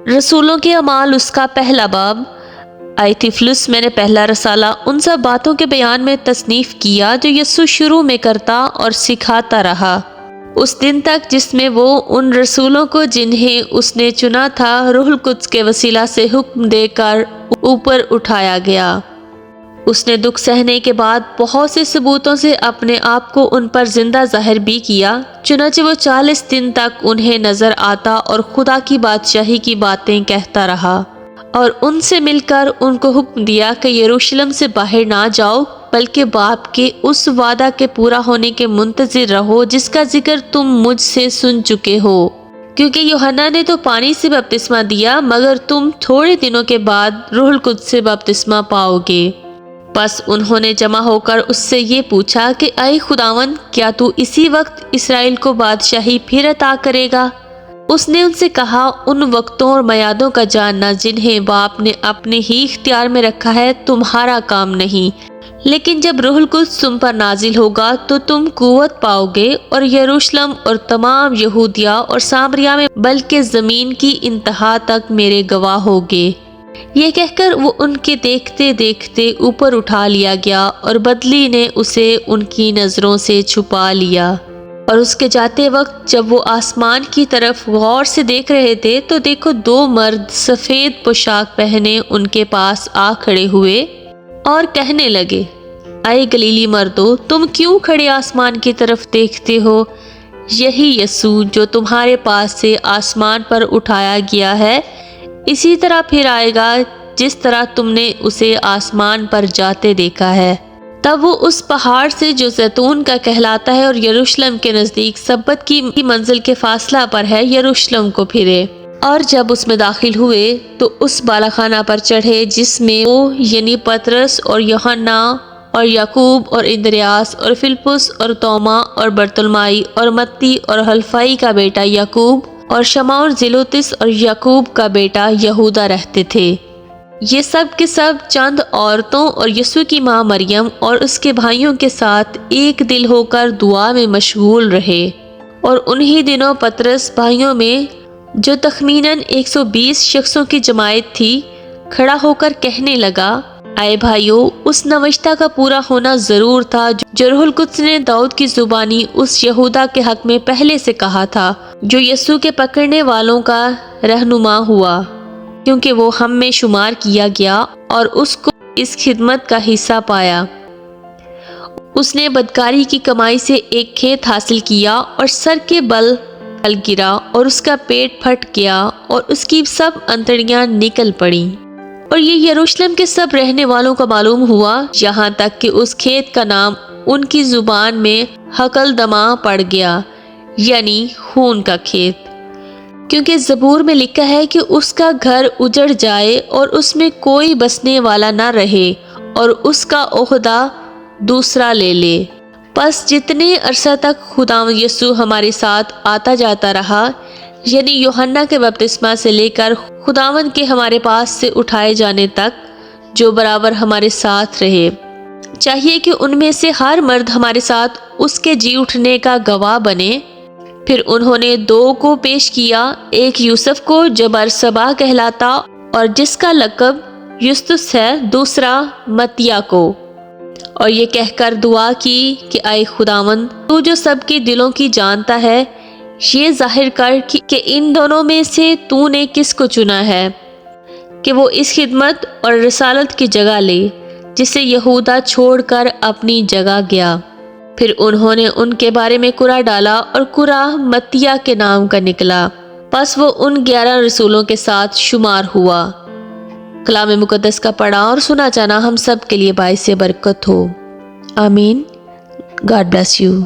رسولوں کے اعمال اس کا پہلا باب۔ آئی تھیفلس، میں نے پہلا رسالہ ان سب باتوں کے بیان میں تصنیف کیا جو یسوع شروع میں کرتا اور سکھاتا رہا اس دن تک جس میں وہ ان رسولوں کو جنہیں اس نے چنا تھا روح القدس کے وسیلہ سے حکم دے کر اوپر اٹھایا گیا۔ اس نے دکھ سہنے کے بعد بہت سے ثبوتوں سے اپنے آپ کو ان پر زندہ ظاہر بھی کیا، چنانچہ وہ 40 دن تک انہیں نظر آتا اور خدا کی بادشاہی کی باتیں کہتا رہا، اور ان سے مل کر ان کو حکم دیا کہ یروشلم سے باہر نہ جاؤ بلکہ باپ کے اس وعدہ کے پورا ہونے کے منتظر رہو جس کا ذکر تم مجھ سے سن چکے ہو، کیونکہ یوحنا نے تو پانی سے بپتسمہ دیا مگر تم تھوڑے دنوں کے بعد روح القدس سے بپتسمہ پاؤ گے۔ بس انہوں نے جمع ہو کر اس سے یہ پوچھا کہ اے خداوند، کیا تو اسی وقت اسرائیل کو بادشاہی پھر عطا کرے گا؟ اس نے ان سے کہا، ان وقتوں اور میعادوں کا جاننا جنہیں باپ نے اپنے ہی اختیار میں رکھا ہے تمہارا کام نہیں، لیکن جب روح القدس تم پر نازل ہوگا تو تم قوت پاؤ گے اور یروشلم اور تمام یہودیہ اور سامریہ میں بلکہ زمین کی انتہا تک میرے گواہ ہوگے۔ یہ کہہ کر وہ ان کے دیکھتے دیکھتے اوپر اٹھا لیا گیا اور بدلی نے اسے ان کی نظروں سے چھپا لیا۔ اور اس کے جاتے وقت جب وہ آسمان کی طرف غور سے دیکھ رہے تھے تو دیکھو 2 مرد سفید پوشاک پہنے ان کے پاس آ کھڑے ہوئے اور کہنے لگے، اے گلیلی مردو، تم کیوں کھڑے آسمان کی طرف دیکھتے ہو؟ یہی یسوع جو تمہارے پاس سے آسمان پر اٹھایا گیا ہے اسی طرح پھر آئے گا جس طرح تم نے اسے آسمان پر جاتے دیکھا ہے۔ تب وہ اس پہاڑ سے جو زیتون کا کہلاتا ہے اور یروشلم کے نزدیک سبت کی منزل کے فاصلہ پر ہے یروشلم کو پھرے، اور جب اس میں داخل ہوئے تو اس بالاخانہ پر چڑھے جس میں وہ یعنی پطرس اور یوحنا اور یعقوب اور اندریاس اور فلپس اور توما اور برتلمائی اور متی اور حلفائی کا بیٹا یعقوب اور شمعون زیلوتس اور یعقوب کا بیٹا یہودا رہتے تھے۔ یہ سب کے سب چند عورتوں اور یسوع کی ماں مریم اور اس کے بھائیوں کے ساتھ ایک دل ہو کر دعا میں مشغول رہے۔ اور انہی دنوں پطرس بھائیوں میں جو تخمیناً 120 شخصوں کی جماعت تھی کھڑا ہو کر کہنے لگا، اے بھائیو، اس نوشتہ کا پورا ہونا ضرور تھا جو روح القدس نے داؤد کی زبانی اس یہودا کے حق میں پہلے سے کہا تھا، جو یسوع کے پکڑنے والوں کا رہنما ہوا، کیونکہ وہ ہم میں شمار کیا گیا اور اس کو اس خدمت کا حصہ پایا۔ اس نے بدکاری کی کمائی سے ایک کھیت حاصل کیا اور سر کے بل پھل گرا اور اس کا پیٹ پھٹ گیا اور اس کی سب انتڑیاں نکل پڑیں، اور یہ یروشلم کے سب رہنے والوں کا معلوم ہوا، یہاں تک کہ اس کھیت کا نام ان کی زبان میں حکلدمہ پڑ گیا، یعنی خون کا کھیت، کیونکہ زبور میں لکھا ہے کہ اس کا گھر اجڑ جائے اور اس میں کوئی بسنے والا نہ رہے اور اس کا عہدہ دوسرا لے لے۔ پس جتنے عرصہ تک خداوند یسوع ہمارے ساتھ آتا جاتا رہا، یعنی یوحنا کے بپتسمہ سے لے کر خداوند کے ہمارے پاس سے اٹھائے جانے تک، جو برابر ہمارے ساتھ رہے، چاہیے کہ ان میں سے ہر مرد ہمارے ساتھ اس کے جی اٹھنے کا گواہ بنے۔ پھر انہوں نے 2 کو پیش کیا، ایک یوسف کو جو برسبا کہلاتا اور جس کا لقب یستس ہے، دوسرا متیا کو، اور یہ کہہ کر دعا کی کہ اے خداوند، تو جو سب کے دلوں کی جانتا ہے، یہ ظاہر کر کہ ان دونوں میں سے تو نے کس کو چنا ہے کہ وہ اس خدمت اور رسالت کی جگہ لے جسے یہودا چھوڑ کر اپنی جگہ گیا۔ پھر انہوں نے ان کے بارے میں قرعہ ڈالا اور قرعہ متیا کے نام کا نکلا، پس وہ ان 11 رسولوں کے ساتھ شمار ہوا۔ کلام مقدس کا پڑھا اور سنا جانا ہم سب کے لیے باعث برکت ہو۔ آمین۔ God bless you.